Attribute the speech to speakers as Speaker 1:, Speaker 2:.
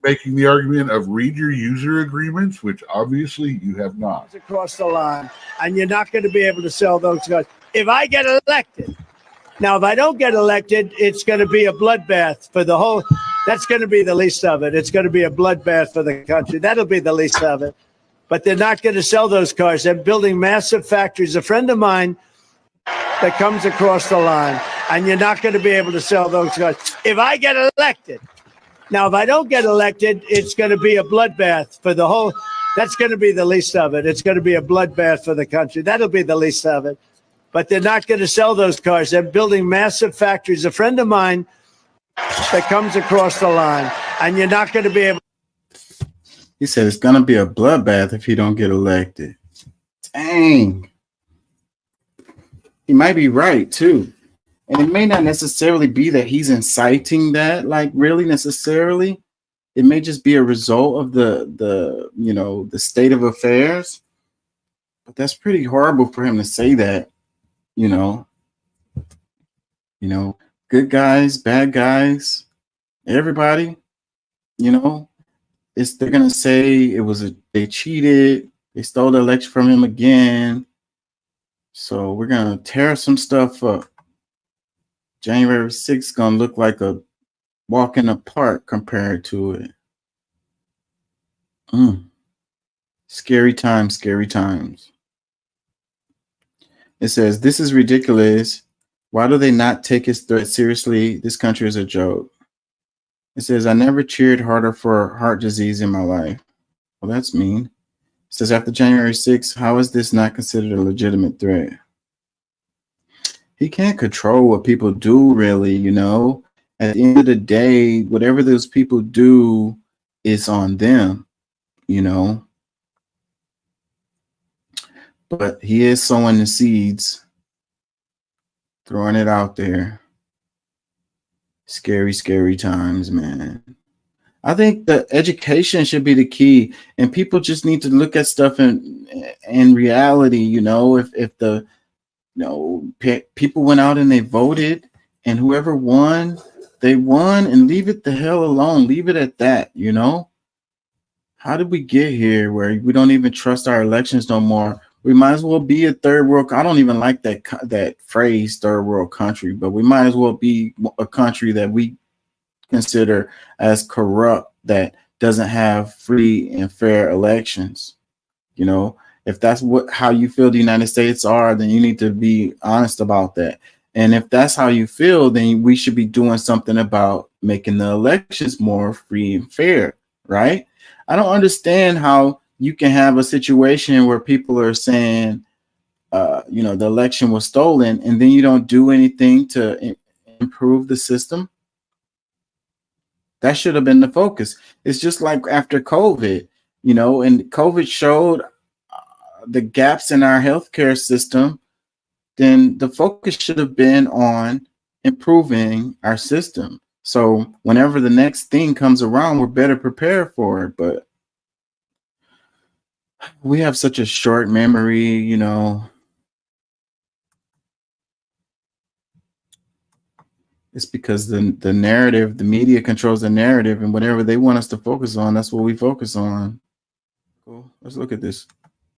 Speaker 1: making the argument of read your user agreements, which obviously you have not.
Speaker 2: Across the line, and you're not going to be able to sell those guys. If I get elected, now if I don't get elected, it's going to be a bloodbath for the whole. That's going to be the least of it. It's going to be a bloodbath for the country. That'll be the least of it. But they're not going to sell those cars. They're building massive factories. A friend of mine that comes across the line, and you're not going to be able to sell those cars. If I get elected, now if I don't get elected, it's going to be a bloodbath for the whole. That's going to be the least of it. It's going to be a bloodbath for the country. That'll be the least of it. But they're not going to sell those cars. They're building massive factories. A friend of mine that comes across the line, and you're not going to be able.
Speaker 3: He said it's going to be a bloodbath if he don't get elected. Dang. He might be right, too. And it may not necessarily be that he's inciting that, like really necessarily. It may just be a result of the state of affairs. But that's pretty horrible for him to say that, you know. Good guys, bad guys, everybody, they're gonna say they cheated, they stole the election from him again. So we're gonna tear some stuff up. January 6th gonna look like a walk in the park compared to it. Scary times, scary times. It says, this is ridiculous. Why do they not take his threat seriously? This country is a joke. It says, I never cheered harder for heart disease in my life. Well, that's mean. It says, after January 6th, how is this not considered a legitimate threat? He can't control what people do, really, At the end of the day, whatever those people do is on them, But he is sowing the seeds, throwing it out there. Scary, scary times, man. I think the education should be the key, and people just need to look at stuff in reality. If the people went out and they voted, and whoever won, they won, and leave it the hell alone. Leave it at that. How did we get here where we don't even trust our elections no more? We might as well be a third world. I don't even like that phrase, third world country, but we might as well be a country that we consider as corrupt, that doesn't have free and fair elections. If that's how you feel the United States are, then you need to be honest about that. And if that's how you feel, then we should be doing something about making the elections more free and fair, right? I don't understand how you can have a situation where people are saying, the election was stolen, and then you don't do anything to improve the system. That should have been the focus. It's just like after COVID, and COVID showed the gaps in our healthcare system. Then the focus should have been on improving our system. So whenever the next thing comes around, we're better prepared for it. But we have such a short memory, It's because the narrative, the media controls the narrative, and whatever they want us to focus on, that's what we focus on. Cool. Let's look at this.